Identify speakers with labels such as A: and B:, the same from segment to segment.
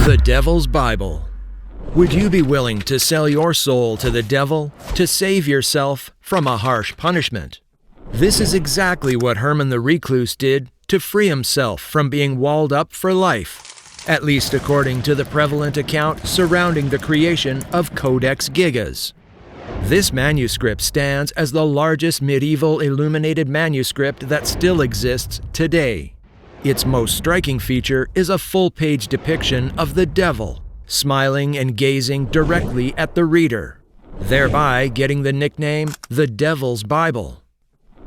A: The Devil's Bible. Would you be willing to sell your soul to the devil to save yourself from a harsh punishment? This is exactly what Herman the Recluse did to free himself from being walled up for life, at least according to the prevalent account surrounding the creation of Codex Gigas. This manuscript stands as the largest medieval illuminated manuscript that still exists today. Its most striking feature is a full-page depiction of the devil, smiling and gazing directly at the reader, thereby getting the nickname the Devil's Bible.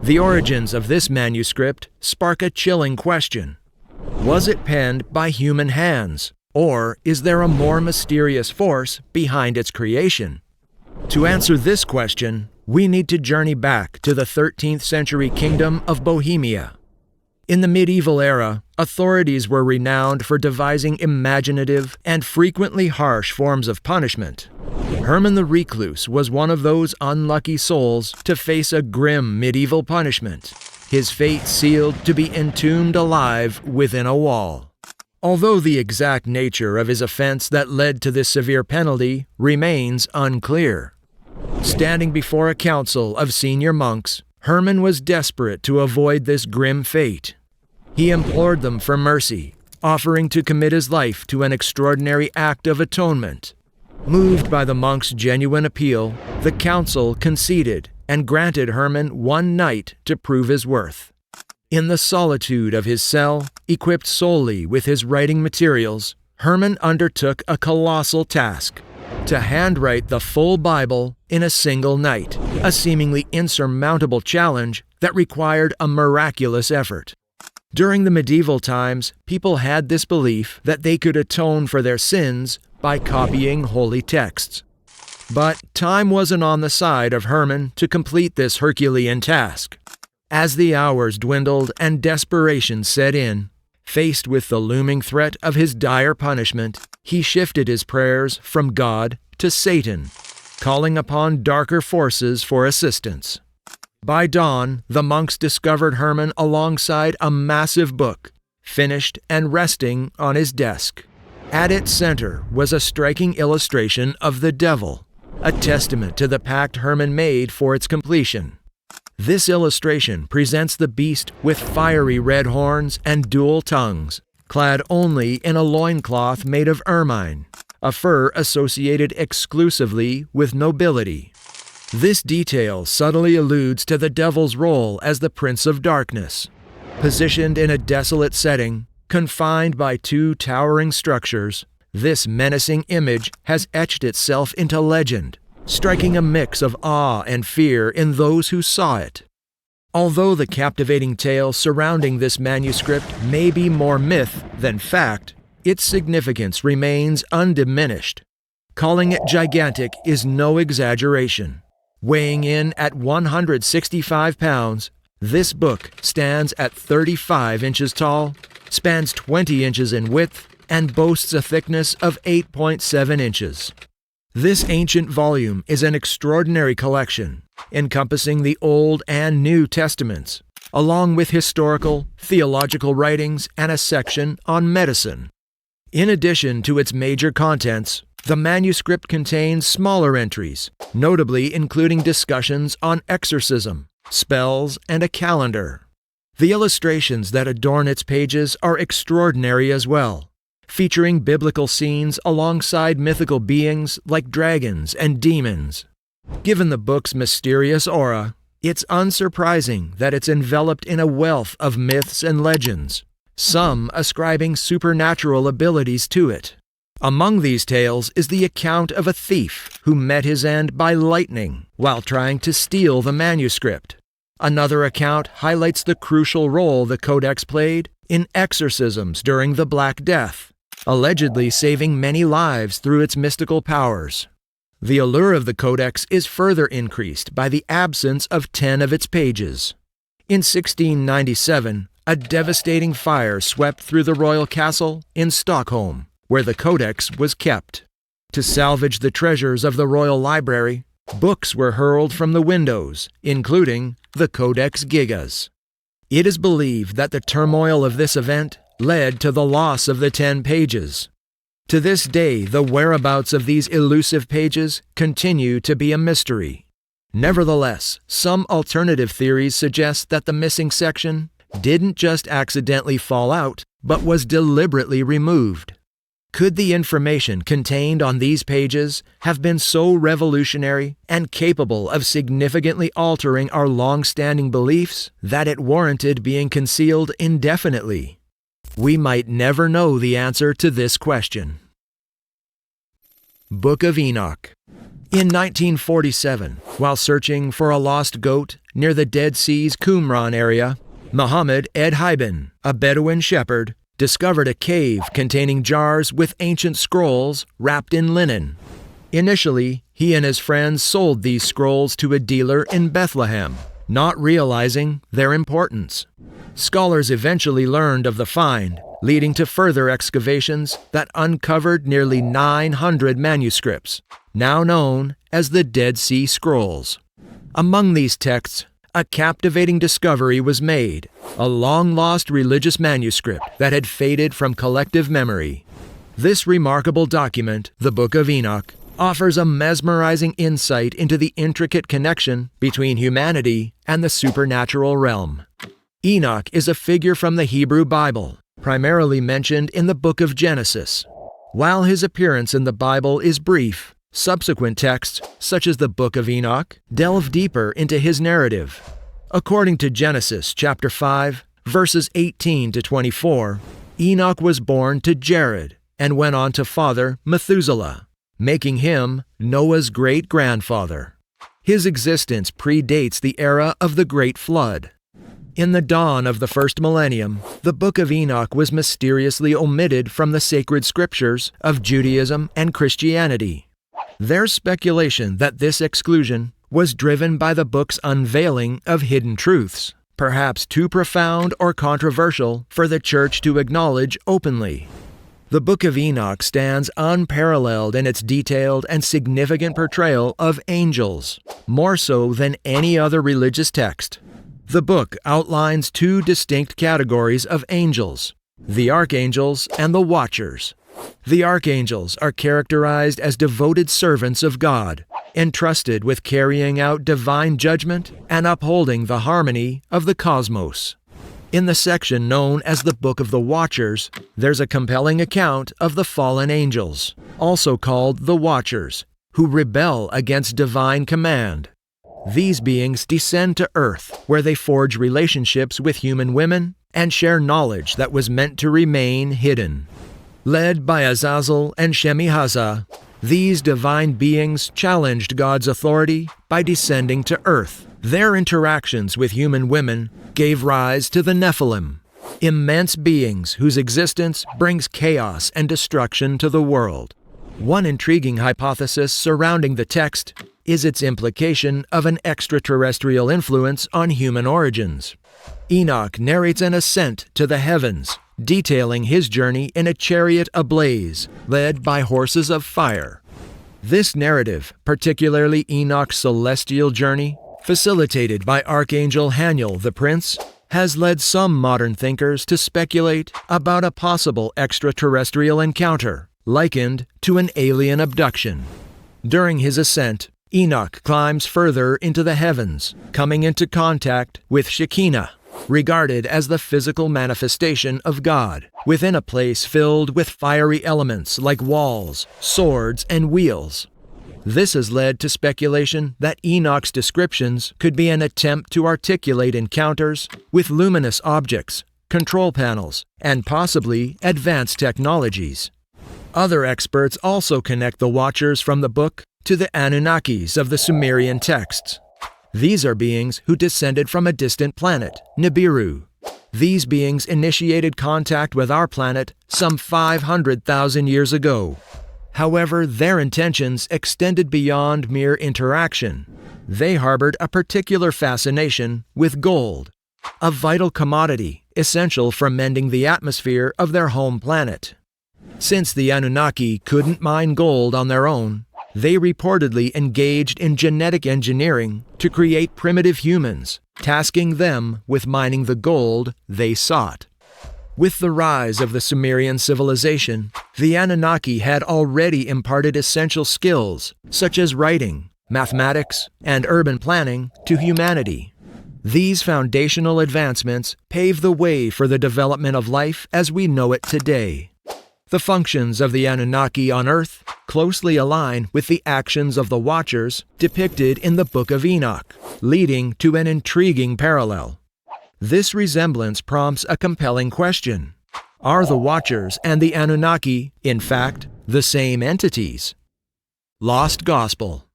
A: The origins of this manuscript spark a chilling question. Was it penned by human hands, or is there a more mysterious force behind its creation? To answer this question, we need to journey back to the 13th century kingdom of Bohemia. In the medieval era, authorities were renowned for devising imaginative and frequently harsh forms of punishment. Herman the Recluse was one of those unlucky souls to face a grim medieval punishment, his fate sealed to be entombed alive within a wall. Although the exact nature of his offense that led to this severe penalty remains unclear. Standing before a council of senior monks, Herman was desperate to avoid this grim fate. He implored them for mercy, offering to commit his life to an extraordinary act of atonement. Moved by the monk's genuine appeal, the council conceded and granted Herman one night to prove his worth. In the solitude of his cell, equipped solely with his writing materials, Herman undertook a colossal task: to handwrite the full Bible in a single night, a seemingly insurmountable challenge that required a miraculous effort. During the medieval times, people had this belief that they could atone for their sins by copying holy texts. But time wasn't on the side of Herman to complete this Herculean task. As the hours dwindled and desperation set in, faced with the looming threat of his dire punishment, he shifted his prayers from God to Satan, calling upon darker forces for assistance. By dawn, the monks discovered Herman alongside a massive book, finished and resting on his desk. At its center was a striking illustration of the devil, a testament to the pact Herman made for its completion. This illustration presents the beast with fiery red horns and dual tongues, clad only in a loincloth made of ermine, a fur associated exclusively with nobility. This detail subtly alludes to the devil's role as the Prince of Darkness. Positioned in a desolate setting, confined by two towering structures, this menacing image has etched itself into legend, striking a mix of awe and fear in those who saw it. Although the captivating tale surrounding this manuscript may be more myth than fact, its significance remains undiminished. Calling it gigantic is no exaggeration. Weighing in at 165 pounds, this book stands at 35 inches tall, spans 20 inches in width, and boasts a thickness of 8.7 inches. This ancient volume is an extraordinary collection, encompassing the Old and New Testaments, along with historical, theological writings and a section on medicine. In addition to its major contents, the manuscript contains smaller entries, notably including discussions on exorcism, spells, and a calendar. The illustrations that adorn its pages are extraordinary as well, featuring biblical scenes alongside mythical beings like dragons and demons. Given the book's mysterious aura, it's unsurprising that it's enveloped in a wealth of myths and legends, some ascribing supernatural abilities to it. Among these tales is the account of a thief who met his end by lightning while trying to steal the manuscript. Another account highlights the crucial role the Codex played in exorcisms during the Black Death, allegedly saving many lives through its mystical powers. The allure of the Codex is further increased by the absence of 10 of its pages. In 1697, a devastating fire swept through the royal castle in Stockholm, where the Codex was kept. To salvage the treasures of the royal library, books were hurled from the windows, including the Codex Gigas. It is believed that the turmoil of this event led to the loss of the 10 pages. To this day, the whereabouts of these elusive pages continue to be a mystery. Nevertheless, some alternative theories suggest that the missing section didn't just accidentally fall out, but was deliberately removed. Could the information contained on these pages have been so revolutionary and capable of significantly altering our long-standing beliefs that it warranted being concealed indefinitely? We might never know the answer to this question. Book of Enoch. In 1947, while searching for a lost goat near the Dead Sea's Qumran area, Muhammad Ed Haiben, a Bedouin shepherd, discovered a cave containing jars with ancient scrolls wrapped in linen. Initially, he and his friends sold these scrolls to a dealer in Bethlehem, not realizing their importance. Scholars eventually learned of the find, leading to further excavations that uncovered nearly 900 manuscripts, now known as the Dead Sea Scrolls. Among these texts, a captivating discovery was made, a long-lost religious manuscript that had faded from collective memory. This remarkable document, the Book of Enoch, offers a mesmerizing insight into the intricate connection between humanity and the supernatural realm. Enoch is a figure from the Hebrew Bible, primarily mentioned in the book of Genesis. While his appearance in the Bible is brief, subsequent texts, such as the Book of Enoch, delve deeper into his narrative. According to Genesis chapter 5, verses 18 to 24, Enoch was born to Jared and went on to father Methuselah, making him Noah's great-grandfather. His existence predates the era of the Great Flood. In the dawn of the first millennium, the Book of Enoch was mysteriously omitted from the sacred scriptures of Judaism and Christianity. There's speculation that this exclusion was driven by the book's unveiling of hidden truths, perhaps too profound or controversial for the church to acknowledge openly. The Book of Enoch stands unparalleled in its detailed and significant portrayal of angels, more so than any other religious text. The book outlines two distinct categories of angels, the archangels and the watchers. The archangels are characterized as devoted servants of God, entrusted with carrying out divine judgment and upholding the harmony of the cosmos. In the section known as the Book of the Watchers, there's a compelling account of the fallen angels, also called the Watchers, who rebel against divine command. These beings descend to earth, where they forge relationships with human women and share knowledge that was meant to remain hidden. Led by Azazel and Shemi-Hazah, these divine beings challenged God's authority by descending to earth. Their interactions with human women gave rise to the Nephilim, immense beings whose existence brings chaos and destruction to the world. One intriguing hypothesis surrounding the text is its implication of an extraterrestrial influence on human origins. Enoch narrates an ascent to the heavens, detailing his journey in a chariot ablaze, led by horses of fire. This narrative, particularly Enoch's celestial journey, facilitated by Archangel Haniel the Prince, has led some modern thinkers to speculate about a possible extraterrestrial encounter, likened to an alien abduction. During his ascent, Enoch climbs further into the heavens, coming into contact with Shekinah, regarded as the physical manifestation of God, within a place filled with fiery elements like walls, swords, and wheels. This has led to speculation that Enoch's descriptions could be an attempt to articulate encounters with luminous objects, control panels, and possibly advanced technologies. Other experts also connect the Watchers from the book to the Anunnakis of the Sumerian texts. These are beings who descended from a distant planet, Nibiru. These beings initiated contact with our planet some 500,000 years ago. However, their intentions extended beyond mere interaction. They harbored a particular fascination with gold, a vital commodity essential for mending the atmosphere of their home planet. Since the Anunnaki couldn't mine gold on their own, they reportedly engaged in genetic engineering to create primitive humans, tasking them with mining the gold they sought. With the rise of the Sumerian civilization, the Anunnaki had already imparted essential skills such as writing, mathematics, and urban planning to humanity. These foundational advancements paved the way for the development of life as we know it today. The functions of the Anunnaki on Earth closely align with the actions of the Watchers depicted in the Book of Enoch, leading to an intriguing parallel. This resemblance prompts a compelling question. Are the Watchers and the Anunnaki, in fact, the same entities? Lost Gospel.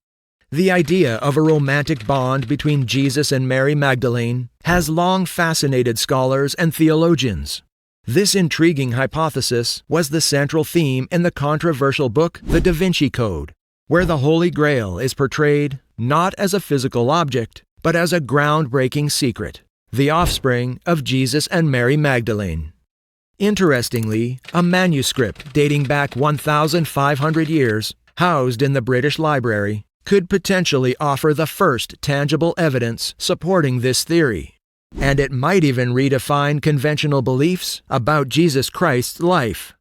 A: The idea of a romantic bond between Jesus and Mary Magdalene has long fascinated scholars and theologians. This intriguing hypothesis was the central theme in the controversial book The Da Vinci Code, where the Holy Grail is portrayed not as a physical object, but as a groundbreaking secret, the offspring of Jesus and Mary Magdalene. Interestingly, a manuscript dating back 1,500 years, housed in the British Library, could potentially offer the first tangible evidence supporting this theory. And it might even redefine conventional beliefs about Jesus Christ's life.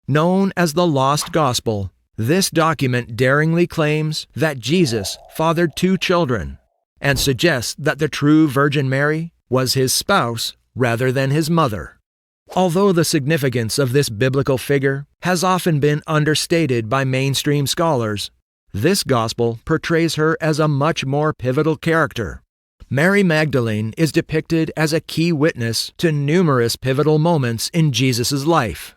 A: Known as the Lost Gospel, this document daringly claims that Jesus fathered 2 children, and suggests that the true Virgin Mary was his spouse rather than his mother. Although the significance of this biblical figure has often been understated by mainstream scholars, this gospel portrays her as a much more pivotal character. Mary Magdalene is depicted as a key witness to numerous pivotal moments in Jesus' life.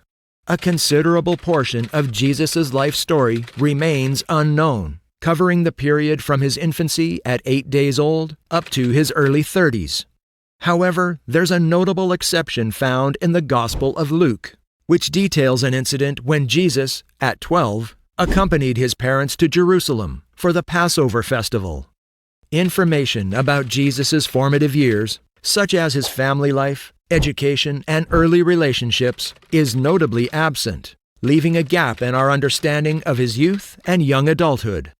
A: A considerable portion of Jesus' life story remains unknown, covering the period from his infancy at 8 days old up to his early 30s. However, there's a notable exception found in the Gospel of Luke, which details an incident when Jesus, at 12, accompanied his parents to Jerusalem for the Passover festival. Information about Jesus' formative years, such as his family life, education, and early relationships, is notably absent, leaving a gap in our understanding of his youth and young adulthood.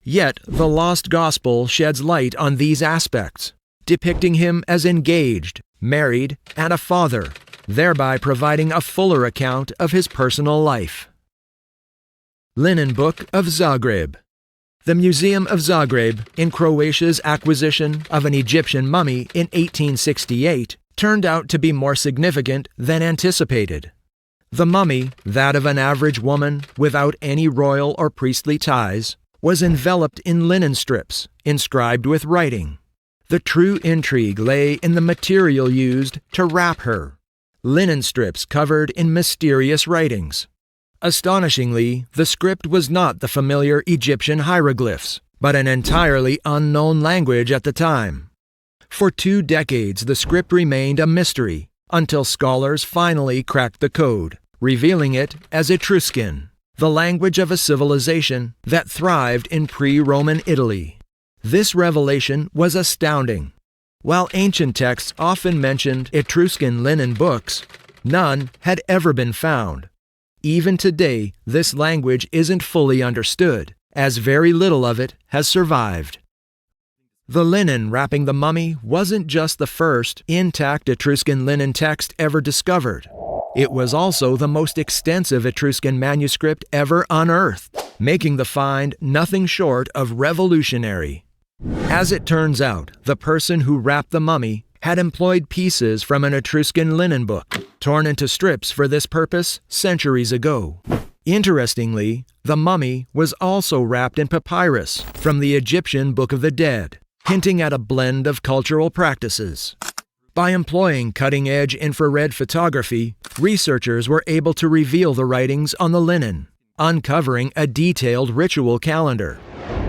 A: Yet, the Lost Gospel sheds light on these aspects, depicting him as engaged, married, and a father, thereby providing a fuller account of his personal life. Linen Book of Zagreb. The Museum of Zagreb, in Croatia's acquisition of an Egyptian mummy in 1868, turned out to be more significant than anticipated. The mummy, that of an average woman without any royal or priestly ties, was enveloped in linen strips, inscribed with writing. The true intrigue lay in the material used to wrap her. Linen strips covered in mysterious writings. Astonishingly, the script was not the familiar Egyptian hieroglyphs, but an entirely unknown language at the time. For 2 decades, the script remained a mystery, until scholars finally cracked the code, revealing it as Etruscan, the language of a civilization that thrived in pre-Roman Italy. This revelation was astounding. While ancient texts often mentioned Etruscan linen books, none had ever been found. Even today, this language isn't fully understood, as very little of it has survived. The linen wrapping the mummy wasn't just the first intact Etruscan linen text ever discovered. It was also the most extensive Etruscan manuscript ever unearthed, making the find nothing short of revolutionary. As it turns out, the person who wrapped the mummy had employed pieces from an Etruscan linen book, torn into strips for this purpose centuries ago. Interestingly, the mummy was also wrapped in papyrus from the Egyptian Book of the Dead, hinting at a blend of cultural practices. By employing cutting-edge infrared photography, researchers were able to reveal the writings on the linen, uncovering a detailed ritual calendar.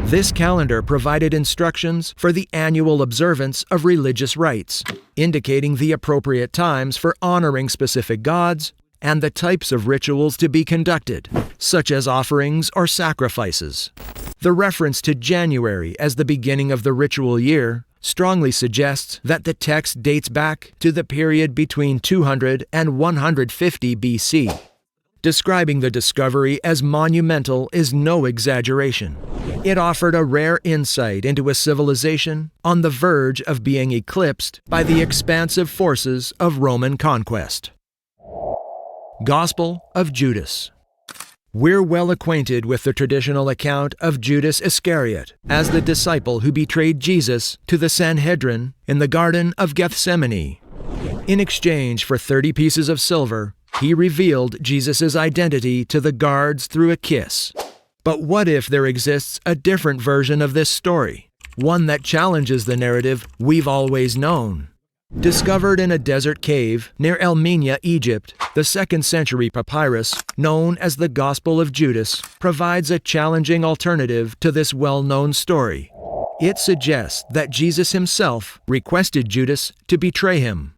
A: This calendar provided instructions for the annual observance of religious rites, indicating the appropriate times for honoring specific gods and the types of rituals to be conducted, such as offerings or sacrifices. The reference to January as the beginning of the ritual year strongly suggests that the text dates back to the period between 200 and 150 BC. Describing the discovery as monumental is no exaggeration. It offered a rare insight into a civilization on the verge of being eclipsed by the expansive forces of Roman conquest. Gospel of Judas. We're well acquainted with the traditional account of Judas Iscariot as the disciple who betrayed Jesus to the Sanhedrin in the Garden of Gethsemane. In exchange for 30 pieces of silver, he revealed Jesus' identity to the guards through a kiss. But what if there exists a different version of this story, one that challenges the narrative we've always known? Discovered in a desert cave near Elmina, Egypt, the 2nd century papyrus, known as the Gospel of Judas, provides a challenging alternative to this well-known story. It suggests that Jesus himself requested Judas to betray him,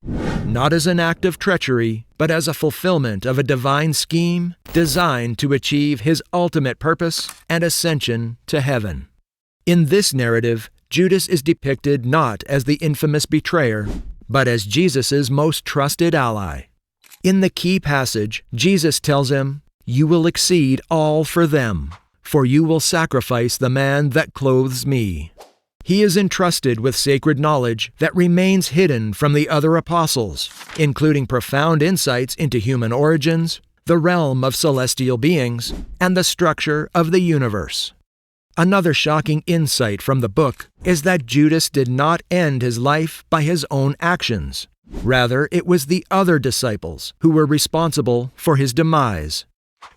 A: not as an act of treachery, but as a fulfillment of a divine scheme designed to achieve his ultimate purpose and ascension to heaven. In this narrative, Judas is depicted not as the infamous betrayer, but as Jesus' most trusted ally. In the key passage, Jesus tells him, "You will exceed all for them, for you will sacrifice the man that clothes me." He is entrusted with sacred knowledge that remains hidden from the other apostles, including profound insights into human origins, the realm of celestial beings, and the structure of the universe. Another shocking insight from the book is that Judas did not end his life by his own actions. Rather, it was the other disciples who were responsible for his demise.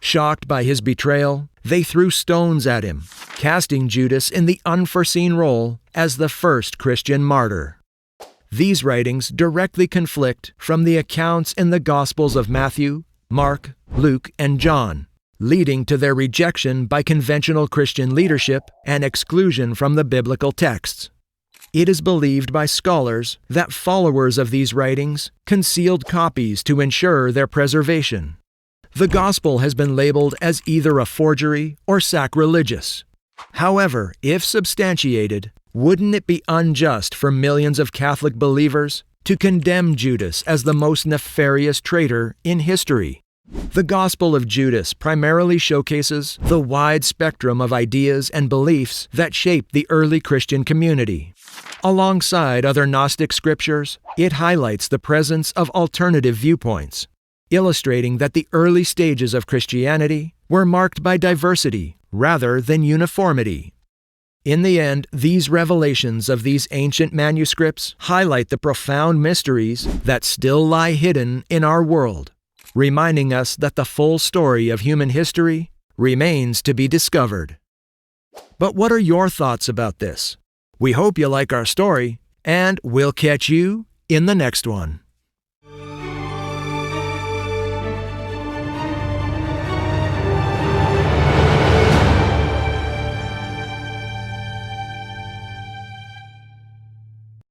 A: Shocked by his betrayal, they threw stones at him, casting Judas in the unforeseen role as the first Christian martyr. These writings directly conflict from the accounts in the Gospels of Matthew, Mark, Luke, and John, leading to their rejection by conventional Christian leadership and exclusion from the biblical texts. It is believed by scholars that followers of these writings concealed copies to ensure their preservation. The Gospel has been labeled as either a forgery or sacrilegious. However, if substantiated, wouldn't it be unjust for millions of Catholic believers to condemn Judas as the most nefarious traitor in history? The Gospel of Judas primarily showcases the wide spectrum of ideas and beliefs that shaped the early Christian community. Alongside other Gnostic scriptures, it highlights the presence of alternative viewpoints, illustrating that the early stages of Christianity were marked by diversity rather than uniformity. In the end, these revelations of these ancient manuscripts highlight the profound mysteries that still lie hidden in our world, reminding us that the full story of human history remains to be discovered. But what are your thoughts about this? We hope you like our story, and we'll catch you in the next one.